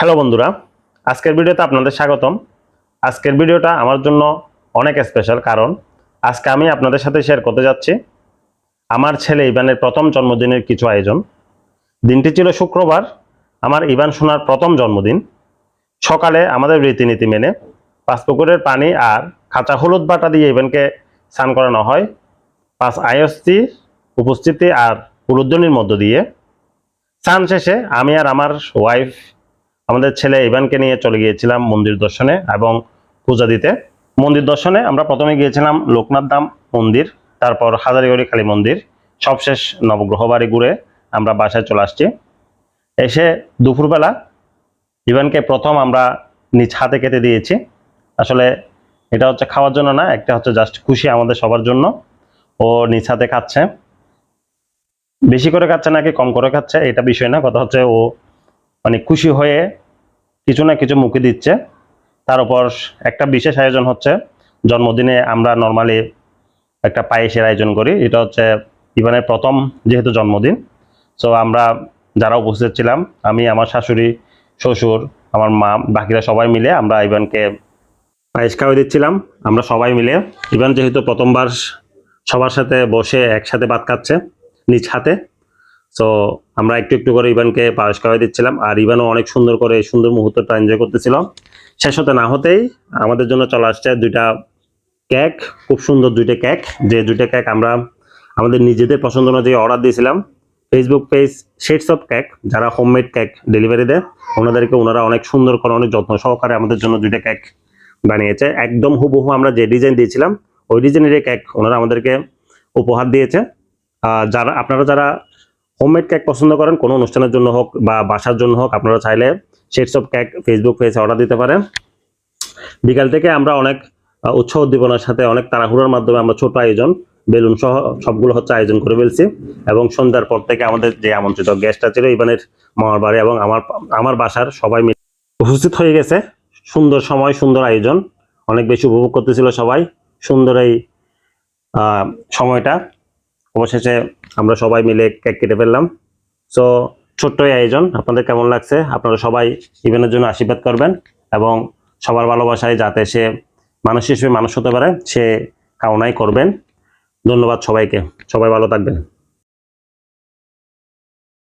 Hello বন্ধুরা, আজকের ভিডিওতে আপনাদের স্বাগতম। আজকের ভিডিওটা আমার জন্য অনেক স্পেশাল, কারণ আজকে আমি আপনাদের সাথে শেয়ার করতে যাচ্ছি আমার ছেলে ইভানের প্রথম জন্মদিনের কিছু আয়োজন। দিনটি ছিল শুক্রবার, আমার ইভান সোনার প্রথম জন্মদিন। সকালে আমাদের রীতিনীতি মেনে 5 পুকুরের পানি আর কাঁচা হলুদ বাটা দিয়ে ইভানকে স্নান করানো হয়। 5 আইএসসির উপস্থিতি আর উলুধ্বনির মধ্য দিয়ে। স্নান শেষে আমি আর আমার ওয়াইফ আমাদের ছেলে ইভানকে নিয়ে চলে গিয়েছিলাম মন্দির দর্শনে এবং পূজা দিতে। মন্দির দর্শনে আমরা প্রথমে গিয়েছিলাম লোকনাথ ধাম মন্দির, তারপর হাজারীবাড়ি কালী মন্দির, সবশেষ নবগ্রহ বাড়ি ঘুরে আমরা বাসায় চলে আসছি। এসে দুপুরবেলা ইভানকে প্রথম আমরা নিজ হাতে খেতে দিয়েছি। আসলে এটা হচ্ছে খাওয়ার জন্য না, একটা হচ্ছে জাস্ট খুশি আমাদের সবার জন্য। ও নিজ হাতে খাচ্ছে, বেশি করে খাচ্ছে নাকি কম করে খাচ্ছে এটা বিষয় না, কথা হচ্ছে ও মানে খুশি হয়ে কিছু না কিছু মুখে দিচ্ছে। তার উপর একটা বিশেষ আয়োজন হচ্ছে, জন্মদিনে আমরা নর্মালি একটা পায়েসের আয়োজন করি। এটা হচ্ছে ইভানের প্রথম যেহেতু জন্মদিন, সো আমরা যারা উপস্থিত ছিলাম, আমি, আমার শাশুড়ি, শ্বশুর, আমার মা, বাকিরা সবাই মিলে আমরা ইভানকে পায়েস খাওয়াই দিচ্ছিলাম। আমরা সবাই মিলে, ইভান যেহেতু প্রথমবার সবার সাথে বসে একসাথে ভাত খাচ্ছে নিজ হাতে, সো আমরা একটু একটু করে ইভানকে পায়েস খাওয়াই দিচ্ছিলাম। আর ইভানও অনেক সুন্দর করে এই সুন্দর মুহূর্তটা এনজয় করতেছিল। শেষ হতে না হতেই আমাদের জন্য চলে আসছে 2টা কেক, খুব সুন্দর 2টা কেক। যে 2টা কেক আমরা আমাদের নিজেদের পছন্দ অনুযায়ী অর্ডার দিয়েছিলাম। Facebook page shades of cake, যারা হোমমেড কেক ডেলিভারি দেয়, ওনারা অনেক সুন্দর করে অনেক যত্ন সহকারে আমাদের জন্য 2টা কেক বানিয়েছে। একদম হুবহু আমরা যে ডিজাইন দিয়েছিলাম ওই ডিজাইনের কেক ওনারা আমাদেরকে উপহার দিয়েছে। আপনারা যারা হোমমেড কেক পছন্দ করেন, কোনো অনুষ্ঠানের জন্য হোক বা বাসার জন্য হোক, আপনারা চাইলে শেডস অফ কেক ফেসবুক পেজে অর্ডার দিতে পারেন। বিকাল থেকে আমরা অনেক উৎসাহ উদ্দীপনার সাথে অনেক তাড়াহুড়োর মাধ্যমে আমরা ছোট আয়োজন, বেলুন সহ সবগুলো হচ্ছে আয়োজন করে ফেলছি। এবং সন্ধ্যার পর থেকে আমাদের যে আমন্ত্রিত গেস্টরা ছিল ইভানের মামার বাড়ি এবং আমার বাসার সবাই মিলে উপস্থিত হয়ে গেছে। সুন্দর সময়, সুন্দর আয়োজন, অনেক বেশি উপভোগ করতেছিল সবাই সুন্দর এই সময়টা। অবশেষে আমরা সবাই মিলে কেক কেটে ফেললাম। সো ছোট্ট এই আয়োজন আপনাদের কেমন লাগছে? আপনারা সবাই ইভানের জন্য আশীর্বাদ করবেন এবং সবার ভালোবাসায় যাতে সে মানুষ হিসেবে মানুষ হতে পারে সে কামনাই করবেন। ধন্যবাদ সবাইকে, সবাই ভালো থাকবেন।